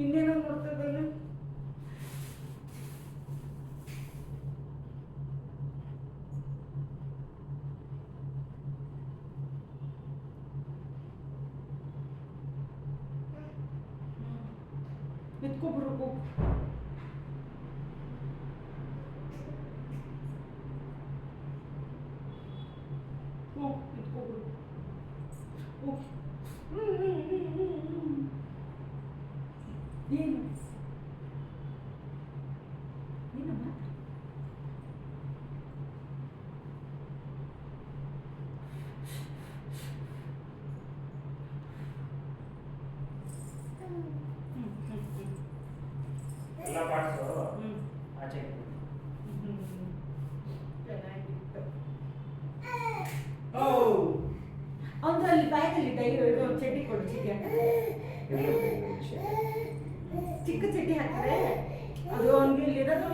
ಇನ್ನೇನೋ ನೋಡ್ತದಲ್ಲ. ಎತ್ಕೊಬರ್ಬೇಕು. ಎತ್ಕೊಬರ್ಬೇಕು. ಏನು ಏನಮ್ಮ ಎಲ್ಲ ಪಾರ್ಟ್ಸು ಆಚೆ ಚೆನ್ನಾಗಿತ್ತು. ಓ ಅಲ್ಲಿ ಬ್ಯಾಗಲ್ಲಿ ಚಡ್ಡಿ ಕೊಡು. ಚಡ್ಡಿ ಹಾಕಿದ್ರೆ ಚಿಕ್ಕ ಚಡ್ಡಿ ಹಾಕಿದ್ರೆ ಅದು ಹಂಗೆ ಇಲ್ಲಿರೋದು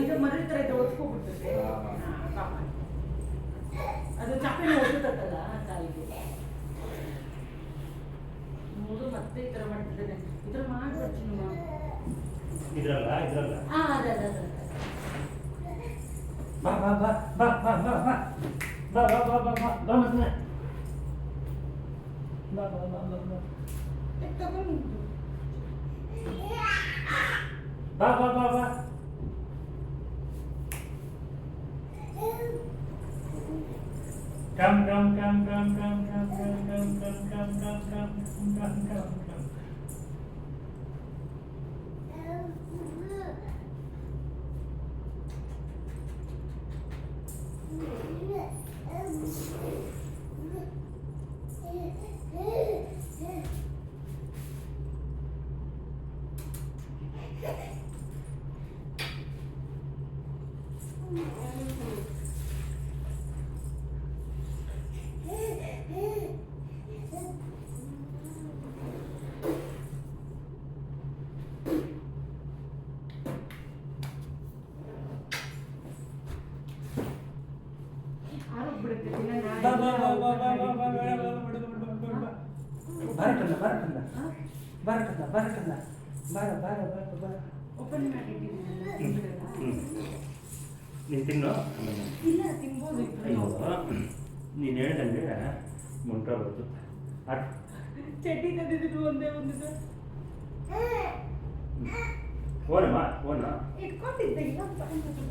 ಇದು ಮರದ ಥರ ಇದೆ, ಒತ್ಕೊಬಿಡ್ತದೆ. ಅದು ಚಪ್ಪಲಿ ಒತ್ತುತ್ತಲ್ಲ ಕಾಲಿಗೆ. ನೋಡು ಮತ್ತೆ ಈ ಥರ ಮಾಡ್ತಿದ್ದೇನೆ. ಈ ಥರ ಮಾಡ್ಬಿಡ್ತೀನಿ ಇದ್ರಲ್ಲ ಅದೇ ಬಾ ಬಾ ಬಾ ಬಾ ಬಾ ಬಾ ಬಾ ಬಾ ಬಾ ಬಾ ಬಾ ಬಾ ಬಾ ಮತ್ತೆ ಬಾ ಬಾ ಬಾ ಬಾ ಬಾ ತಗೊಂಡು ಬಾ ಬಾ ಬಾ ಬಾ come come come come come come come come come come come come come come come ನೀನು ತಿನ್ನು. ನೀನು ಹೇಳ್ದಂಗೆ ಮುಂಟ ಬರ್ತದೆ. ಚಡ್ಡಿ ತಂದಿದ್ದು ಒಂದೇ ಒಂದು ಓನಮ್ಮ ಓನ ಇಟ್ಕೊಂಡಿದ್ದೆ.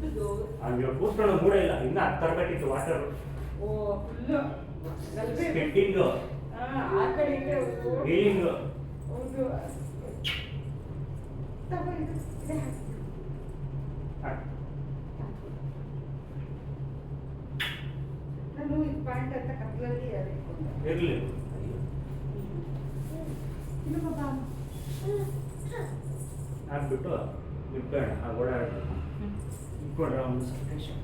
ದುಡ್ಡು ಹಂಗೆ ಕೂತ್ಕೊಳ್ಳೋ ಮೂಡ ಇಲ್ಲ. ಇನ್ನು 10 ತರಬೇಕಿತ್ತು ವಾಟರ್ ಓ ಫುಲ್ಲು ಸ್ಕೆಟ್ಟಿಂಗು ಆ ಕಡೆ ಹೀಲಿಂಗು. ಹೌದು. ನಾನು ಈ ಪ್ಯಾಂಟ್ ಅಂತ ಕತ್ಲಲ್ಲಿ ಇರಲಿ ಹಾಕ್ಬಿಟ್ಟು ಇಟ್ಬೇಡ. ಆ ಓಡಾಡ ಇಟ್ಕೊಂಡ್ರೆ ಒಂದು ಸಪ್ರೇಷನ್.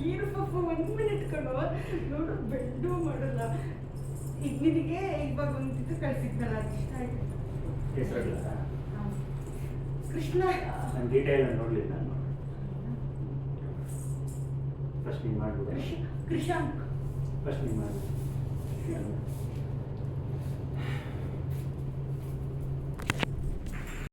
ಏನು ಪಾಪ 1 ಮಿನಿಟ್ ಕಣೋ ನೋಡು. ಬೆಡ್ಡು ಮಾಡಲ್ಲ. ಈಗ ನಿನಗೆ ಇವಾಗ ಒಂದು ಇದು ಕಳಿಸಿದ್ನಲ್ಲ, ಅದು ಇಷ್ಟ ಆಯ್ತು. ಕೃಷ್ಣ ನಾನು ಡೀಟೇಲ್ ನೋಡಲಿಲ್ಲ. ನಾನು ಫಸ್ಟ್ ನೀವು ಮಾಡ್ಬೋದು. ಕೃಷಾಂಕ್ ಫಸ್ಟ್ ನೀವು ಮಾಡ್ಬೋದು.